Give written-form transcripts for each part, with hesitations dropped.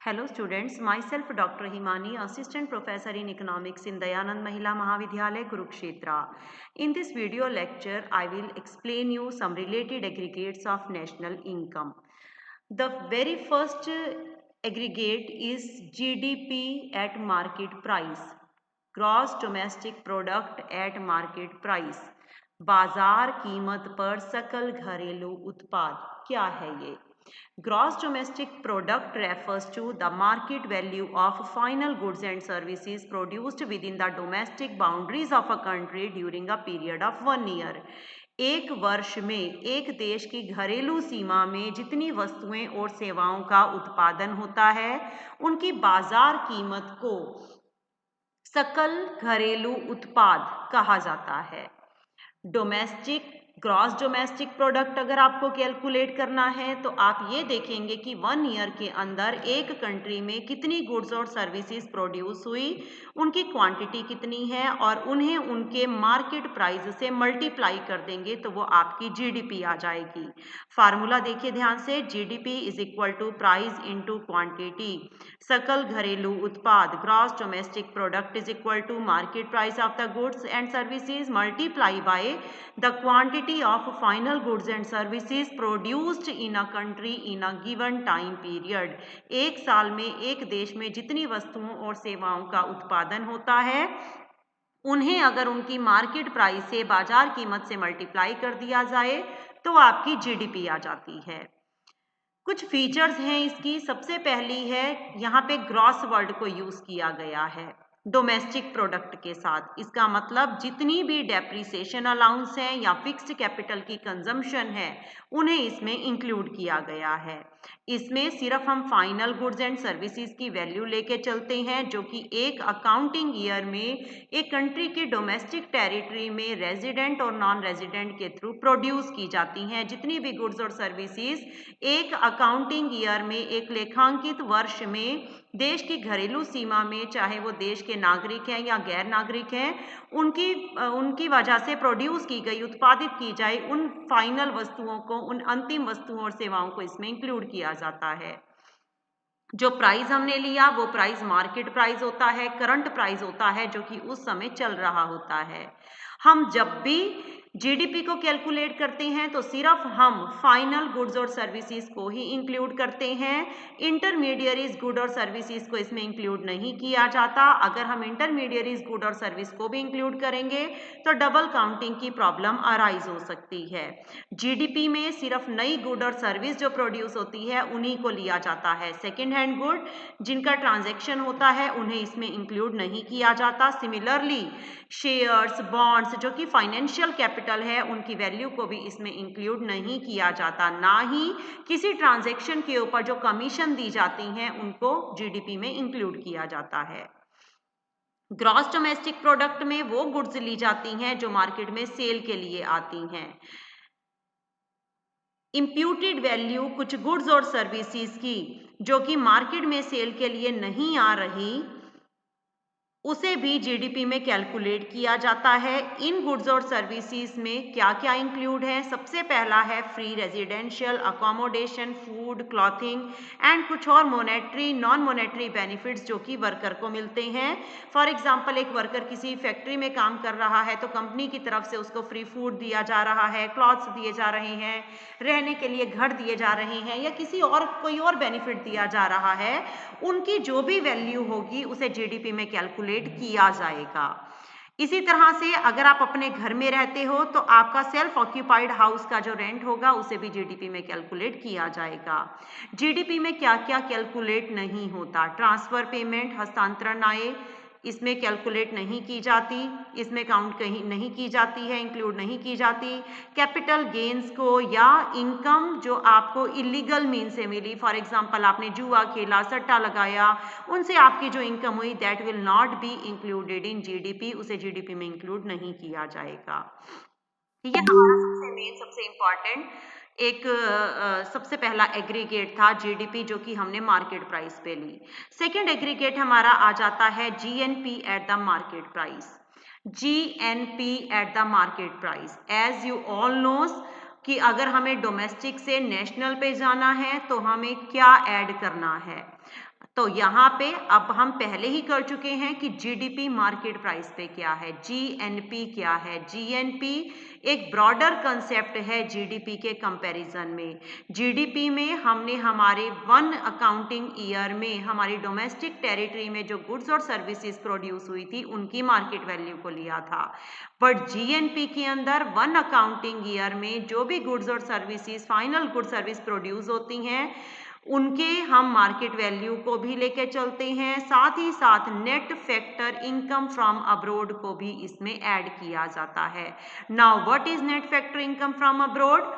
Hello students, myself Dr. Himani, Assistant Professor in Economics in Dayanand Mahila Mahavidyalaya, Kurukshetra. In this video lecture, I will explain you some related aggregates of national income. The very first aggregate is GDP at market price, Gross Domestic Product at market price. बाजार कीमत पर सकल घरेलू उत्पाद क्या है ये? Gross domestic product refers to the market value of final goods and services produced within the domestic boundaries of a country during a period of 1 year. एक वर्ष में एक देश की घरेलू सीमा में जितनी वस्तुएं और सेवाओं का उत्पादन होता है उनकी बाजार कीमत को सकल घरेलू उत्पाद कहा जाता है। ग्रॉस डोमेस्टिक प्रोडक्ट अगर आपको कैलकुलेट करना है तो आप ये देखेंगे कि 1 ईयर के अंदर एक कंट्री में कितनी गुड्स और सर्विसेज प्रोड्यूस हुई, उनकी क्वांटिटी कितनी है और उन्हें उनके मार्केट प्राइस से मल्टीप्लाई कर देंगे तो वो आपकी जीडीपी आ जाएगी। फार्मूला देखिए ध्यान से, GDP is equal to price into quantity. सकल घरेलू उत्पाद gross domestic product is equal to market price of the goods and services multiply by the quantity of final goods and services produced in a country in a given time period. एक साल में एक देश में जितनी वस्तुओं और सेवाओं का उत्पादन होता है उन्हें अगर उनकी मार्केट प्राइस से बाजार कीमत से मल्टीप्लाई कर दिया जाए तो आपकी जीडीपी आ जाती है। कुछ फीचर्स हैं इसकी। सबसे पहली है यहाँ पे ग्रॉस वर्ड को यूज किया गया है डोमेस्टिक प्रोडक्ट के साथ। इसका मतलब जितनी भी डेप्रिसिएशन अलाउंस है या फिक्स्ड कैपिटल की कंजम्पशन है उन्हें इसमें इंक्लूड किया गया है। इसमें सिर्फ हम फाइनल गुड्स एंड सर्विसेज की वैल्यू लेके चलते हैं जो कि एक अकाउंटिंग ईयर में एक कंट्री के डोमेस्टिक टेरिटरी में रेजिडेंट और नॉन रेजिडेंट के थ्रू प्रोड्यूस की जाती हैं। जितनी भी गुड्स और सर्विसेज एक अकाउंटिंग ईयर में एक लेखांकित वर्ष में देश की घरेलू सीमा में, चाहे वो देश के नागरिक हैं या गैर नागरिक हैं, उनकी वजह से प्रोड्यूस की गई, उत्पादित की जाए उन फाइनल वस्तुओं को, उन अंतिम वस्तुओं और सेवाओं को इसमें इंक्लूड किया जाता है। जो प्राइस हमने लिया वो प्राइस मार्केट प्राइस होता है, करंट प्राइस होता है जो कि उस समय चल रहा होता है। हम जब भी जीडीपी को कैलकुलेट करते हैं तो सिर्फ हम फाइनल गुड्स और सर्विसेज को ही इंक्लूड करते हैं। इंटरमीडियरीज गुड और सर्विसेज को इसमें इंक्लूड नहीं किया जाता। अगर हम इंटरमीडियरीज गुड और सर्विस को भी इंक्लूड करेंगे तो डबल काउंटिंग की प्रॉब्लम अराइज हो सकती है। जीडीपी में सिर्फ नई गुड और सर्विस जो प्रोड्यूस होती है उन्हीं को लिया जाता है। सेकेंड हैंड गुड जिनका ट्रांजैक्शन होता है उन्हें इसमें इंक्लूड नहीं किया जाता। सिमिलरली शेयर्स, बॉन्ड्स जो कि फाइनेंशियल कैपिटल है उनकी वैल्यू को भी इसमें इंक्लूड नहीं किया जाता। ना ही किसी ट्रांजैक्शन के ऊपर जो कमीशन दी जाती हैं उनको जीडीपी में इंक्लूड किया जाता है। ग्रॉस डोमेस्टिक प्रोडक्ट में वो गुड्स ली जाती हैं जो मार्केट में सेल के लिए आती हैं। इम्प्यूटेड वैल्यू कुछ गुड्स और सर्विसेज की जो कि मार्केट में सेल के लिए नहीं आ रही उसे भी जीडीपी में कैलकुलेट किया जाता है। इन गुड्स और सर्विसेज में क्या क्या इंक्लूड है? सबसे पहला है free residential accommodation, food, clothing and कुछ और मोनेटरी, नॉन मोनेटरी बेनिफिट्स जो कि वर्कर को मिलते हैं। फॉर एग्जांपल एक वर्कर किसी फैक्ट्री में काम कर रहा है तो कंपनी की तरफ से उसको फ्री फूड दिया जा रहा है, क्लॉथ्स दिए जा रहे हैं, रहने के लिए घर दिए जा रहे हैं या किसी और कोई और बेनिफिट दिया जा रहा है। उनकी जो भी वैल्यू होगी उसे जीडीपी में कैलकुलेट किया जाएगा। इसी तरह से अगर आप अपने घर में रहते हो तो आपका सेल्फ ऑक्यूपाइड हाउस का जो रेंट होगा उसे भी जीडीपी में कैलकुलेट किया जाएगा। जीडीपी में क्या क्या कैलकुलेट नहीं होता? ट्रांसफर पेमेंट, हस्तांतरण आय इसमें कैलकुलेट नहीं की जाती, इसमें काउंट कहीं नहीं की जाती है, इंक्लूड नहीं की जाती। कैपिटल गेन्स को या इनकम जो आपको इलीगल मीन से मिली, फॉर एग्जांपल आपने जुआ खेला, सट्टा लगाया, उनसे आपकी जो इनकम हुई that will not be included in GDP, उसे जीडीपी में इंक्लूड नहीं किया जाएगा। ये हमारा सबसे मेन, सबसे इम्पॉर्टेंट सबसे पहला एग्रीगेट था जीडीपी जो कि हमने मार्केट प्राइस पे ली। सेकंड एग्रीगेट हमारा आ जाता है GNP at the market price. GNP at the market price, as you all knows कि अगर हमें डोमेस्टिक से नेशनल पे जाना है तो हमें क्या ऐड करना है? तो यहाँ पे अब हम पहले ही कर चुके हैं कि जीडीपी मार्केट प्राइस पे क्या है, जीएनपी क्या है। जीएनपी एक ब्रॉडर कंसेप्ट है जीडीपी के कंपैरिजन में। जीडीपी में हमने हमारे वन अकाउंटिंग ईयर में हमारी डोमेस्टिक टेरिटरी में जो गुड्स और सर्विसेज प्रोड्यूस हुई थी उनकी मार्केट वैल्यू को लिया था, बट जीएनपी के अंदर वन अकाउंटिंग ईयर में जो भी गुड्स और services final good service produce होती हैं उनके हम मार्केट वैल्यू को भी लेके चलते हैं, साथ ही साथ net factor income from abroad को भी इसमें ऐड किया जाता है। Now what is net factor income from abroad?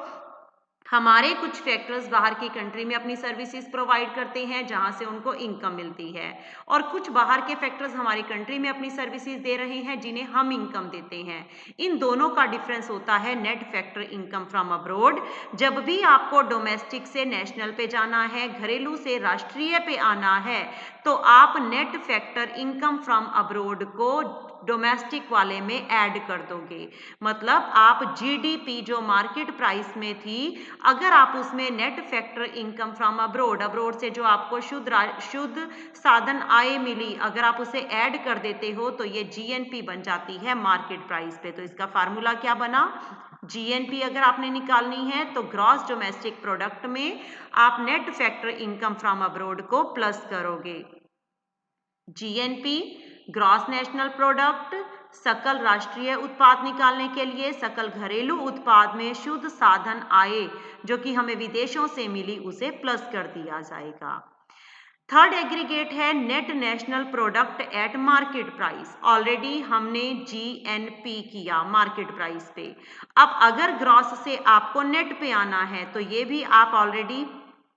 हमारे कुछ फैक्टर्स बाहर की कंट्री में अपनी सर्विसेज प्रोवाइड करते हैं जहां से उनको इनकम मिलती है, और कुछ बाहर के फैक्टर्स हमारी कंट्री में अपनी सर्विसेज दे रहे हैं जिन्हें हम इनकम देते हैं। इन दोनों का डिफरेंस होता है net factor income from abroad. जब भी आपको डोमेस्टिक से नेशनल पे जाना है, घरेलू से राष्ट्रीय पे आना है, तो आप net factor income from abroad को डोमेस्टिक वाले में ऐड कर दोगे। मतलब आप जीडीपी जो मार्केट प्राइस में थी, अगर आप उसमें net factor income from abroad से जो आपको शुद्ध साधन आय मिली, अगर आप उसे ऐड कर देते हो तो ये जीएनपी बन जाती है मार्केट प्राइस पे। तो इसका फार्मूला क्या बना? जीएनपी अगर आपने निकालनी है तो ग्रॉस डोमेस्टिक प्रोडक्ट में आप net factor income from abroad को प्लस करोगे। जीएनपी ग्रॉस नेशनल प्रोडक्ट, सकल राष्ट्रीय उत्पाद निकालने के लिए सकल घरेलू उत्पाद में शुद्ध साधन आय जो कि हमें विदेशों से मिली उसे प्लस कर दिया जाएगा। थर्ड एग्रीगेट है net national product at market price. Already हमने जीएनपी किया मार्केट प्राइस पे। अब अगर ग्रॉस से आपको नेट पे आना है तो ये भी आप ऑलरेडी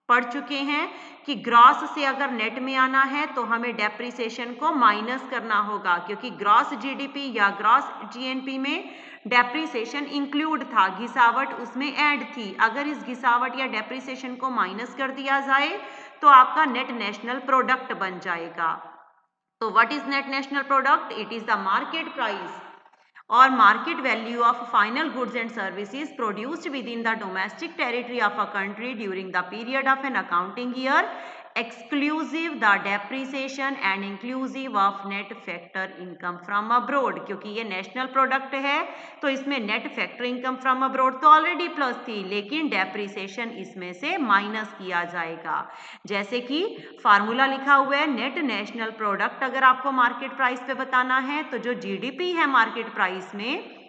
पढ़ चुके हैं कि ग्रॉस से अगर नेट में आना है तो हमें डेप्रिसिएशन को माइनस करना होगा, क्योंकि ग्रॉस जीडीपी या ग्रॉस जीएनपी में डेप्रिसिएशन इंक्लूड था, घिसावट उसमें ऐड थी। अगर इस घिसावट या डेप्रिसिएशन को माइनस कर दिया जाए तो आपका नेट नेशनल प्रोडक्ट बन जाएगा। तो what is net national product? It is the market price or market value of final goods and services produced within the domestic territory of a country during the period of an accounting year, exclusive the depreciation and inclusive of net factor income from abroad। क्योंकि ये national product है तो इसमें net factor income from abroad तो already plus थी, लेकिन depreciation इसमें से माइनस किया जाएगा। जैसे कि फार्मूला लिखा हुआ है नेट नेशनल प्रोडक्ट, अगर आपको मार्केट प्राइस पे बताना है तो जो जीडीपी है मार्केट प्राइस में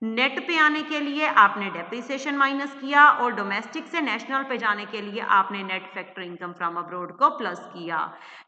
नेट पे आने के लिए आपने डेप्रिसिएशन माइनस किया, और डोमेस्टिक से नेशनल पे जाने के लिए आपने net factor income from abroad को प्लस किया।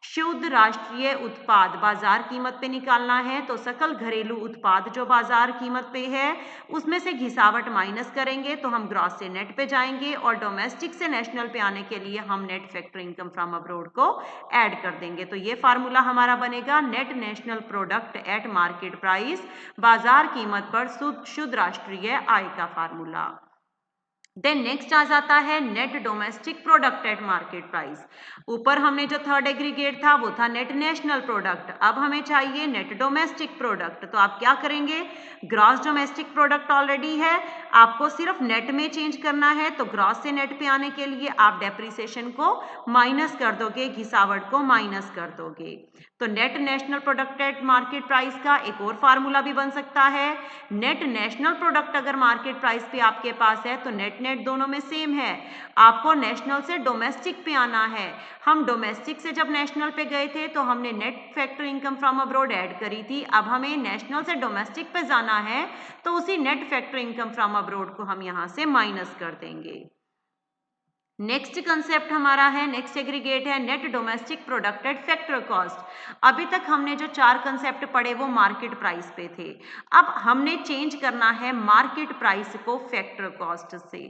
शुद्ध राष्ट्रीय उत्पाद बाजार कीमत पे निकालना है तो सकल घरेलू उत्पाद जो बाजार कीमत पे है उसमें से घिसावट माइनस करेंगे तो हम ग्रॉस से नेट पे जाएंगे, और डोमेस्टिक से नेशनल पे आने के लिए हम net factor income from abroad को ऐड कर देंगे। तो ये फार्मूला हमारा बनेगा net national product at market price, बाजार कीमत पर शुद्ध राष्ट्रीय आय का फार्मूला। देन नेक्स्ट आ जाता है net domestic product at market price. ऊपर हमने जो थर्ड एग्रीगेट था वो था नेट नेशनल प्रोडक्ट, अब हमें चाहिए नेट डोमेस्टिक प्रोडक्ट। तो आप क्या करेंगे? ग्रॉस डोमेस्टिक प्रोडक्ट ऑलरेडी है, आपको सिर्फ नेट में चेंज करना है, तो ग्रॉस से नेट पे आने के लिए आप डेप्रिसिएशन को माइनस कर दोगे, घिसावट को माइनस कर दोगे। तो net national product at market price का एक और फार्मूला भी बन सकता है, नेट नेशनल प्रोडक्ट अगर मार्केट प्राइस पे आपके पास है तो नेट नेट दोनों में सेम है, आपको नेशनल से डोमेस्टिक पे आना है। हम डोमेस्टिक से जब नेशनल पे गए थे तो हमने net factor income from abroad add करी थी, अब हमें नेशनल से डोमेस्टिक पे जाना है तो उसी net factor income from abroad को हम यहाँ से माइनस कर देंगे। नेक्स्ट कंसेप्ट हमारा है, नेक्स्ट एग्रीगेट है net domestic product at factor cost. अभी तक हमने जो 4 कंसेप्ट पढ़े वो मार्केट प्राइस पे थे, अब हमने चेंज करना है मार्केट प्राइस को फैक्टर कॉस्ट से।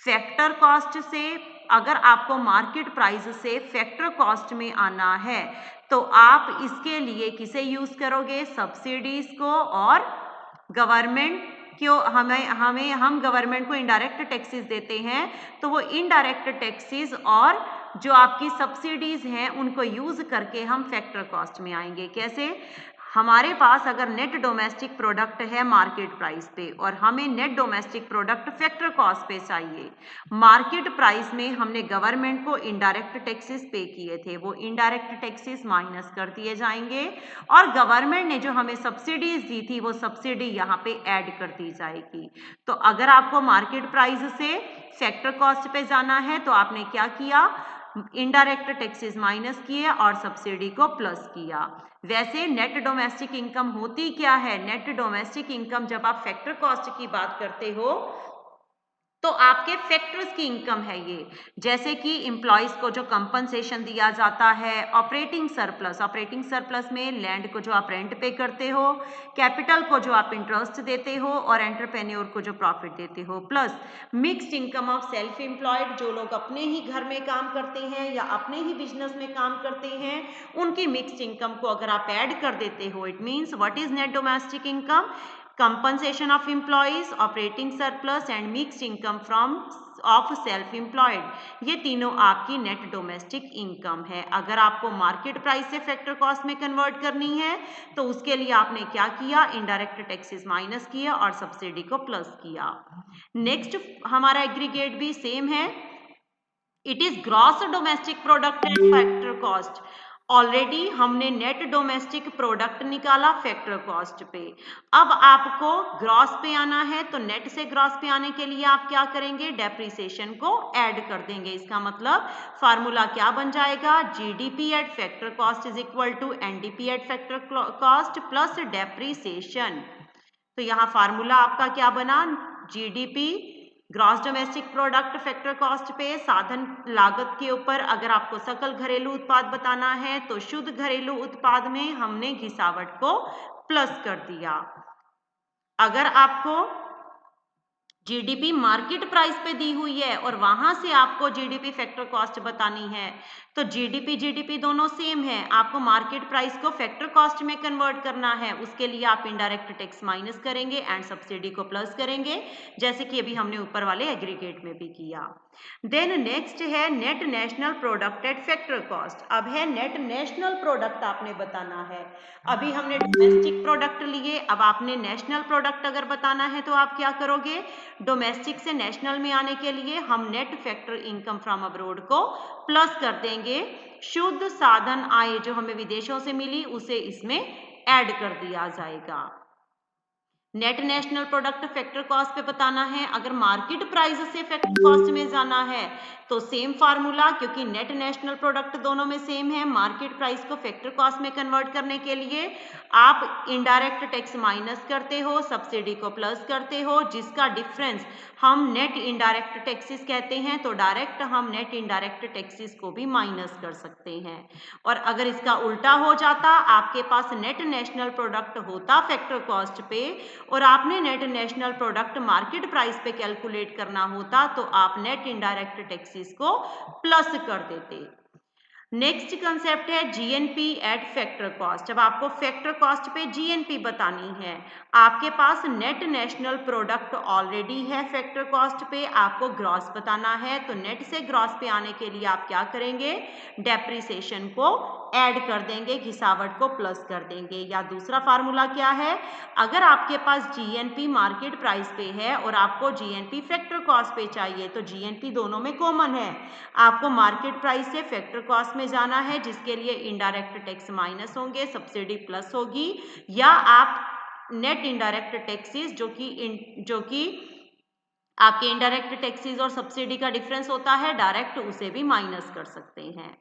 फैक्टर कॉस्ट से अगर आपको मार्केट प्राइस से फैक्टर कॉस्ट में आना है तो आप इसके लिए किसे यूज करोगे? सब्सिडीज को और गवर्नमेंट क्यों हम गवर्नमेंट को इनडायरेक्ट टैक्सेस देते हैं तो वो इनडायरेक्ट टैक्सेस और जो आपकी सब्सिडीज हैं उनको यूज करके हम फैक्टर कॉस्ट में आएंगे। कैसे? हमारे पास अगर नेट डोमेस्टिक प्रोडक्ट है मार्केट प्राइस पे और हमें net domestic product factor cost पे चाहिए, मार्केट प्राइस में हमने गवर्नमेंट को इनडायरेक्ट टैक्सेस पे किए थे, वो इनडायरेक्ट टैक्सेस माइनस कर दिए जाएंगे और गवर्नमेंट ने जो हमें सब्सिडीज दी थी वो सब्सिडी यहाँ पे ऐड कर दी जाएगी। तो अगर आपको मार्केट प्राइस से फैक्टर कॉस्ट पे जाना है तो आपने क्या किया, इनडायरेक्ट टैक्सेस माइनस किए और सब्सिडी को प्लस किया। वैसे नेट डोमेस्टिक इनकम होती क्या है, नेट डोमेस्टिक इनकम जब आप फैक्टर कॉस्ट की बात करते हो तो आपके फैक्टर्स की इनकम है ये, जैसे कि एम्प्लॉयज को जो कंपनसेशन दिया जाता है, ऑपरेटिंग सरप्लस में लैंड को जो आप रेंट पे करते हो, कैपिटल को जो आप इंटरेस्ट देते हो और एंटरप्रेन्योर को जो प्रॉफिट देते हो, plus mixed income of self employed, जो लोग अपने ही घर में काम करते हैं या अपने ही बिजनेस में काम करते हैं, उनकी मिक्स्ड इनकम को अगर आप ऐड कर देते हो, it means what is net domestic income, compensation of employees, operating surplus and mixed income from of self employed, ये तीनों आपकी नेट डोमेस्टिक इनकम है। अगर आपको मार्केट प्राइस से फैक्टर कॉस्ट में कन्वर्ट करनी है तो उसके लिए आपने क्या किया, इनडायरेक्ट टैक्सेस माइनस किया और सब्सिडी को प्लस किया। नेक्स्ट हमारा एग्रीगेट भी सेम है, it is gross domestic product and factor cost. Already हमने नेट डोमेस्टिक प्रोडक्ट निकाला फैक्टर कॉस्ट पे, अब आपको ग्रॉस पे आना है तो नेट से ग्रॉस पे आने के लिए आप क्या करेंगे, डेप्रिसिएशन को ऐड कर देंगे। इसका मतलब फार्मूला क्या बन जाएगा, GDP at factor cost is equal to NDP at factor cost plus depreciation. तो यहाँ फार्मूला आपका क्या बना, GDP gross domestic product factor cost पे साधन लागत के ऊपर अगर आपको सकल घरेलू उत्पाद बताना है तो शुद्ध घरेलू उत्पाद में हमने घिसावट को प्लस कर दिया। अगर आपको जीडीपी मार्केट प्राइस पे दी हुई है और वहां से आपको जीडीपी फैक्टर कॉस्ट बतानी है तो जीडीपी दोनों सेम है, आपको मार्केट प्राइस को फैक्टर कॉस्ट में कन्वर्ट करना है, उसके लिए आप इनडायरेक्ट टैक्स माइनस करेंगे एंड सब्सिडी को प्लस करेंगे, जैसे कि अभी हमने ऊपर वाले एग्रीगेट में भी किया। देन नेक्स्ट है net national product at factor cost. अब है नेट नेशनल प्रोडक्ट आपने बताना है, अभी हमने डोमेस्टिक प्रोडक्ट लिए, अब आपने नेशनल प्रोडक्ट अगर बताना है तो आप क्या करोगे, डोमेस्टिक से नेशनल में आने के लिए हम net factor income from abroad को प्लस कर देंगे, शुद्ध साधन आय जो हमें विदेशों से मिली उसे इसमें ऐड कर दिया जाएगा। Net national product factor cost पे बताना है, अगर मार्केट प्राइस से फैक्टर कॉस्ट में जाना है तो सेम फार्मूला, क्योंकि नेट नेशनल प्रोडक्ट दोनों में सेम है, मार्केट प्राइस को फैक्टर कॉस्ट में कन्वर्ट करने के लिए आप इनडायरेक्ट टैक्स माइनस करते हो, सब्सिडी को प्लस करते हो, जिसका डिफरेंस हम नेट इनडायरेक्ट टैक्सेस कहते हैं, तो डायरेक्ट हम नेट इनडायरेक्ट टैक्सेस को भी माइनस कर सकते हैं। और अगर इसका उल्टा हो जाता, आपके पास नेट नेशनल प्रोडक्ट होता फैक्टर कॉस्ट पे और आपने net national product market price पे कैलकुलेट करना होता तो आप नेट इनडायरेक्ट टैक्सेस को प्लस कर देते। नेक्स्ट कंसेप्ट है जीएनपी एट फैक्टर कॉस्ट। अब आपको फैक्टर कॉस्ट पे जीएनपी बतानी है, आपके पास नेट नेशनल प्रोडक्ट ऑलरेडी है फैक्टर कॉस्ट पे, आपको ग्रॉस बताना है, तो नेट से ग्रॉस पे आने के लिए आप क्या करेंगे, डेप्रिसिएशन को ऐड कर देंगे, घिसावट को प्लस कर देंगे। या दूसरा फार्मूला क्या है, अगर आपके पास जीएनपी मार्केट प्राइस पे है और आपको जीएनपी फैक्टर कॉस्ट पे चाहिए तो जीएनपी दोनों में कॉमन है, आपको मार्केट प्राइस से फैक्टर कॉस्ट में जाना है, जिसके लिए इनडायरेक्ट टैक्स माइनस होंगे, सब्सिडी प्लस होगी, या आप नेट इनडायरेक्ट टैक्सेस जो कि आपके इनडायरेक्ट टैक्सेस और सब्सिडी का डिफरेंस होता है डायरेक्ट, उसे भी माइनस कर सकते हैं।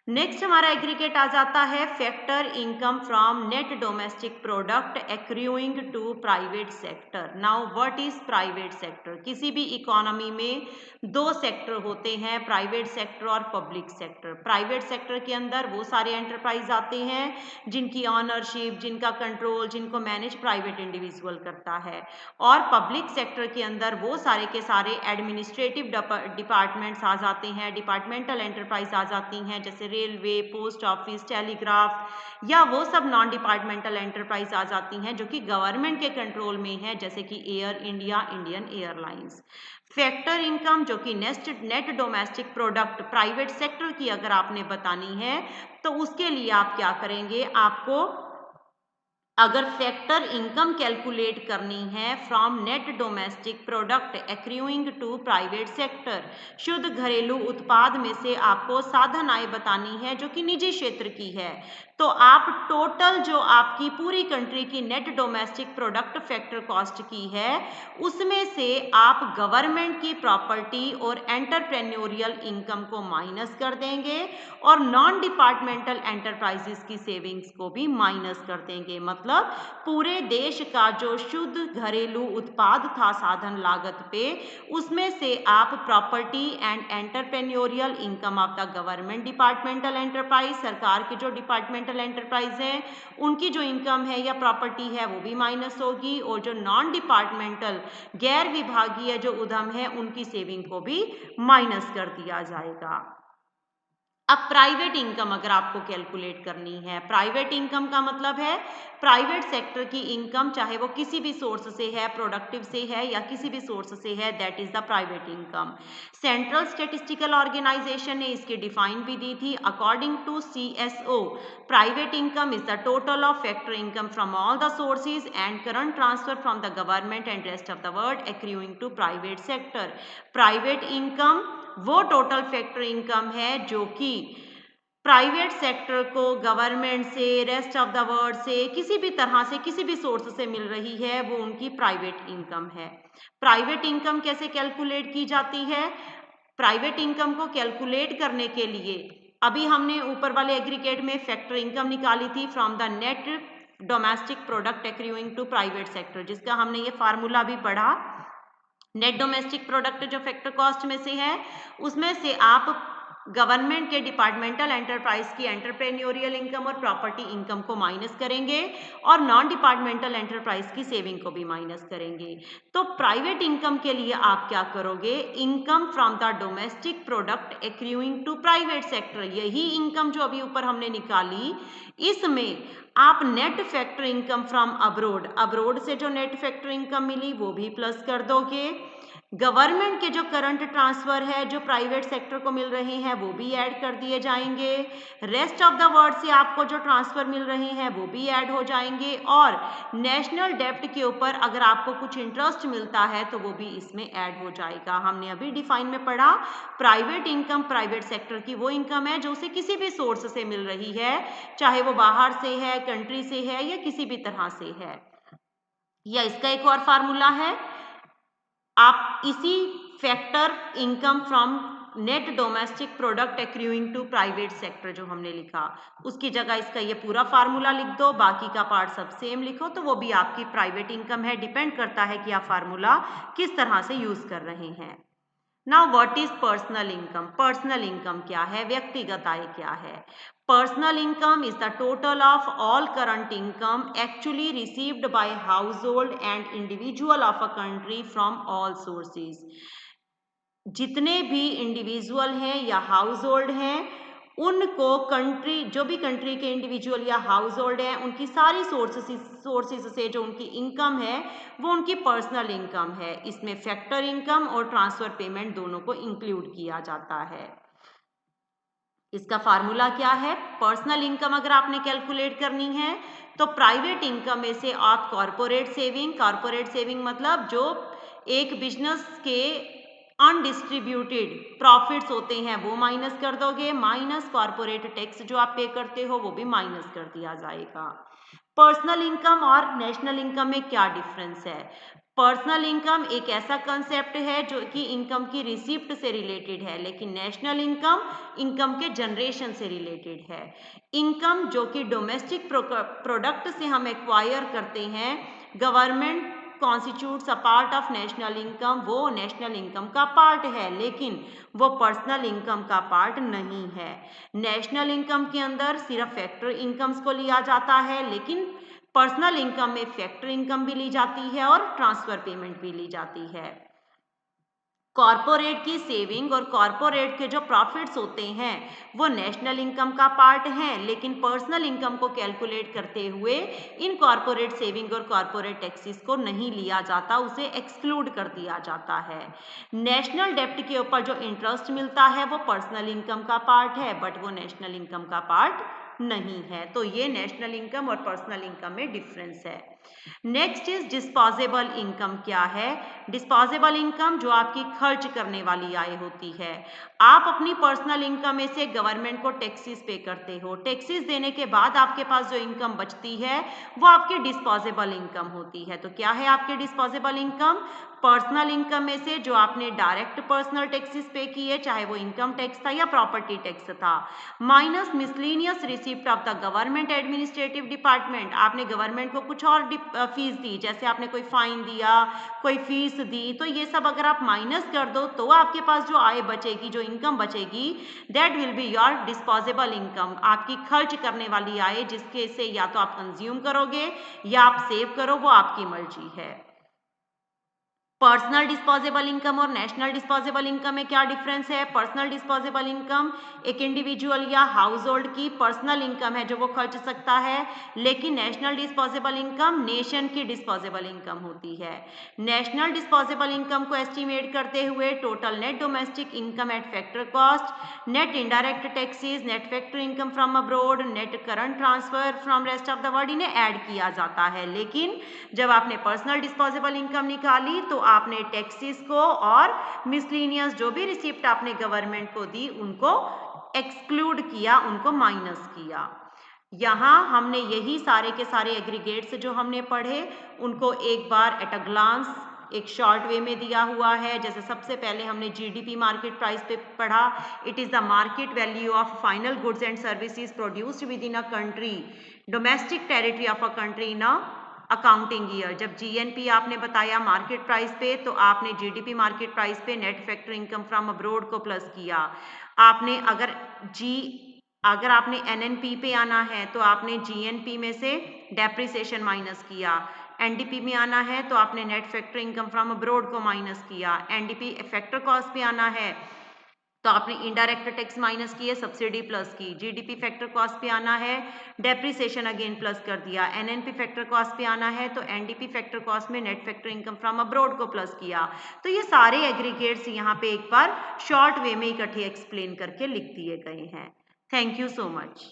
नेक्स्ट हमारा एग्रीगेट आ जाता है factor income from net domestic product accruing to private sector. Now what is private sector, किसी भी इकोनॉमी में दो सेक्टर होते हैं, प्राइवेट सेक्टर और पब्लिक सेक्टर। प्राइवेट सेक्टर के अंदर वो सारे एंटरप्राइज आते हैं जिनकी ऑनरशिप, जिनका कंट्रोल, जिनको मैनेज प्राइवेट इंडिविजुअल करता है, और पब्लिक सेक्टर के अंदर वो सारे के सारे एडमिनिस्ट्रेटिव डिपार्टमेंट्स आ जाते हैं, डिपार्टमेंटल एंटरप्राइज आ जाती हैं, जैसे रेलवे, पोस्ट ऑफिस, टेलीग्राफ, या वो सब नॉन डिपार्टमेंटल एंटरप्राइज आ जाती हैं जो कि गवर्नमेंट के कंट्रोल में है, जैसे कि air India, Indian airlines. Factor income जो कि net domestic product private sector की अगर आपने बतानी है तो उसके लिए आप क्या करेंगे, आपको अगर फैक्टर इनकम कैलकुलेट करनी है from net domestic product accruing to private sector, शुद्ध घरेलू उत्पाद में से आपको साधन आय बतानी है जो कि निजी क्षेत्र की है, तो आप टोटल जो आपकी पूरी कंट्री की net domestic product factor cost की है उसमें से आप गवर्नमेंट की प्रॉपर्टी और एंटरप्रेन्योरियल इनकम को माइनस कर देंगे और नॉन डिपार्टमेंटल एंटरप्राइजेस की सेविंग्स को भी माइनस कर देंगे। मतलब पूरे देश का जो शुद्ध घरेलू उत्पाद था साधन लागत पे, उसमें से आप property and entrepreneurial income of the government departmental enterprise, सरकार के जो डिपार्टमेंटल एंटरप्राइज हैं उनकी जो इनकम है या प्रॉपर्टी है वो भी माइनस होगी, और जो नॉन डिपार्टमेंटल गैर विभागीय जो उद्यम है उनकी सेविंग को भी माइनस कर दिया जाएगा। अब प्राइवेट इनकम अगर आपको कैलकुलेट करनी है, प्राइवेट इनकम का मतलब है प्राइवेट सेक्टर की इनकम, चाहे वो किसी भी सोर्स से है, प्रोडक्टिव से है या किसी भी सोर्स से है, that is the private income. Central statistical organisation ने इसकी डिफाइन भी दी थी। According to CSO, private income is the total of factor income from all the sources and current transfer from the government and rest of the world accruing to private sector. Private income वो total factor income है जो कि private sector को government से, rest of the world से, किसी भी तरह से, किसी भी सोर्स से मिल रही है, वो उनकी प्राइवेट इनकम है। प्राइवेट इनकम कैसे कैलकुलेट की जाती है? प्राइवेट इनकम को कैलकुलेट करने के लिए अभी हमने ऊपर वाले एग्रीगेट में फैक्टर इनकम निकाली थी from the net domestic product accruing to private sector, जिसका हमने ये फार्मूला भी पढ़ा। नेट डोमेस्टिक प्रोडक्ट जो फैक्टर कॉस्ट में से है उसमें से आप गवर्नमेंट के डिपार्टमेंटल एंटरप्राइज की एंटरप्रेन्योरियल इनकम और प्रॉपर्टी इनकम को माइनस करेंगे और नॉन डिपार्टमेंटल एंटरप्राइज की सेविंग को भी माइनस करेंगे। तो प्राइवेट इनकम के लिए आप क्या करोगे? Income from the domestic product accruing to private sector, यही इनकम जो अभी ऊपर हमने निकाली, इसमें आप net factor income from abroad, abroad से जो नेट फैक्टर इनकम मिली वो भी प्लस कर दोगे। गवर्नमेंट के जो करंट ट्रांसफर है जो प्राइवेट सेक्टर को मिल रहे हैं वो भी ऐड कर दिए जाएंगे। रेस्ट ऑफ द वर्ल्ड से आपको जो ट्रांसफर मिल रहे हैं वो भी ऐड हो जाएंगे, और नेशनल डेब्ट के ऊपर अगर आपको कुछ इंटरेस्ट मिलता है तो वो भी इसमें ऐड हो जाएगा। हमने अभी डिफाइन में पढ़ा, प्राइवेट इनकम प्राइवेट सेक्टर की वो इनकम है जो उसे किसी भी सोर्स से मिल रही है, चाहे वो बाहर से है, कंट्री से है या किसी भी तरह से है। या इसका एक और फार्मूला है, आप इसी factor income from net domestic product accruing to private sector जो हमने लिखा उसकी जगह इसका ये पूरा फार्मूला लिख दो, बाकी का पार्ट सब सेम लिखो, तो वो भी आपकी प्राइवेट इनकम है। डिपेंड करता है कि आप फार्मूला किस तरह से यूज कर रहे हैं। Now what is personal income? Personal income क्या है? व्यक्तिगत आय क्या है? Personal income is the total of all current income actually received by household and individual of a country from all sources. जितने भी इंडिविजुअल हैं या हाउस होल्ड हैं उनको कंट्री, जो भी कंट्री के इंडिविजुअल या हाउस होल्ड हैं, उनकी सारी सोर्सेज से जो उनकी इनकम है वो उनकी पर्सनल इनकम है। इसमें फैक्टर इनकम और ट्रांसफर पेमेंट दोनों को इंक्लूड किया जाता है। इसका फार्मूला क्या है? पर्सनल इनकम अगर आपने कैलकुलेट करनी है तो प्राइवेट इनकम में से आप कॉर्पोरेट सेविंग, कॉर्पोरेट सेविंग मतलब जो एक बिजनेस के अनडिस्ट्रीब्यूटेड प्रॉफिट्स होते हैं वो माइनस कर दोगे, माइनस कॉर्पोरेट टैक्स जो आप पे करते हो वो भी माइनस कर दिया जाएगा। पर्सनल इनकम और नेशनल इनकम में क्या डिफरेंस है? पर्सनल इनकम एक ऐसा कंसेप्ट है जो कि इनकम की रिसिप्ट से रिलेटेड है, लेकिन नेशनल इनकम इनकम के जनरेशन से रिलेटेड है। इनकम जो कि डोमेस्टिक प्रोडक्ट से हम एक्वायर करते हैं, government constitutes a part of national income, वो नेशनल इनकम का पार्ट है लेकिन वो पर्सनल इनकम का पार्ट नहीं है। नेशनल इनकम के अंदर सिर्फ फैक्टर इनकम्स को लिया जाता है, लेकिन पर्सनल इनकम में फैक्टर इनकम भी ली जाती है और ट्रांसफर पेमेंट भी ली जाती है। कॉरपोरेट की सेविंग और कॉरपोरेट के जो प्रॉफिट्स होते हैं वो नेशनल इनकम का पार्ट हैं, लेकिन पर्सनल इनकम को कैलकुलेट करते हुए इन कॉरपोरेट सेविंग और कॉरपोरेट टैक्सेस को नहीं लिया जाता, उसे एक्सक्लूड कर दिया जाता है। नेशनल डेब्ट के ऊपर जो इंटरेस्ट मिलता है वो पर्सनल इनकम का पार्ट है, बट वो नेशनल इनकम का पार्ट नहीं है। तो ये नेशनल इनकम और पर्सनल इनकम में डिफरेंस है। Next is disposable income. क्या है डिस्पोजेबल इनकम? जो आपकी खर्च करने वाली आय होती है। आप अपनी पर्सनल इनकम में से गवर्नमेंट को टैक्सेस पे करते हो, टैक्सेस देने के बाद आपके पास जो इनकम बचती है वो आपकी डिस्पोजेबल इनकम होती है। तो क्या है आपके डिस्पोजेबल इनकम? पर्सनल इनकम में से जो आपने डायरेक्ट पर्सनल टैक्सेस पे किए, चाहे वो इनकम टैक्स था या प्रॉपर्टी टैक्स था, minus miscellaneous receipt of the government administrative department. आपने गवर्नमेंट को कुछ और फीस दी, जैसे आपने कोई फाइन दिया, कोई फीस दी, तो ये सब अगर आप माइनस कर दो तो आपके पास जो आय बचेगी, जो इनकम बचेगी, that will be your disposable income. आपकी खर्च करने वाली आय, जिसके से या तो आप कंज्यूम करोगे या आप सेव करो, वो आपकी मर्जी है। पर्सनल डिस्पोजेबल इनकम और नेशनल डिस्पोजेबल इनकम में क्या डिफरेंस है? पर्सनल डिस्पोजेबल इनकम एक इंडिविजुअल या हाउस होल्ड की पर्सनल इनकम है जो वो खर्च सकता है, लेकिन नेशनल डिस्पोजेबल इनकम नेशन की डिस्पोजेबल इनकम होती है। नेशनल डिस्पोजेबल इनकम को एस्टिमेट करते हुए total net domestic income eight factor cost, net indirect taxes, net factor income from abroad, net current transfer from rest of the world, इन्हें add किया जाता है। लेकिन जब आपने पर्सनल डिस्पोजेबल इनकम निकाली तो आपने टैक्सेस को और मिसलेनियस जो भी रिसिप्ट आपने गवर्नमेंट को दी उनको एक्सक्लूड किया, उनको माइनस किया। यहाँ हमने यही सारे के सारे एग्रीगेट्स जो हमने पढ़े उनको एक बार एट अ ग्लांस एक शॉर्ट वे में दिया हुआ है। जैसे सबसे पहले हमने जीडीपी मार्केट प्राइस पे पढ़ा। It is the market value of final goods and services produced with in a country, domestic territory of a country in a accounting year. जब जीएनपी आपने बताया मार्केट प्राइस पे, तो आपने जीडीपी मार्केट प्राइस पे net factor income from abroad को plus किया। आपने अगर आपने एनएनपी पे आना है तो आपने जीएनपी में से डेप्रिसिएशन माइनस किया। एनडीपी में आना है तो आपने net factor income from abroad को माइनस किया। एनडीपी फैक्टर कॉस्ट पे आना है तो आपने इनडायरेक्ट टैक्स माइनस किए, सब्सिडी प्लस की। जीडीपी फैक्टर कॉस्ट पे आना है, डेप्रिसिएशन अगेन प्लस कर दिया। एनएनपी फैक्टर कॉस्ट पे आना है तो एनडीपी फैक्टर कॉस्ट में net factor income from abroad को प्लस किया। तो ये सारे एग्रीगेट्स यहाँ पे एक बार शॉर्ट वे में इकट्ठे एक्सप्लेन करके लिख दिए गए हैं। Thank you so much.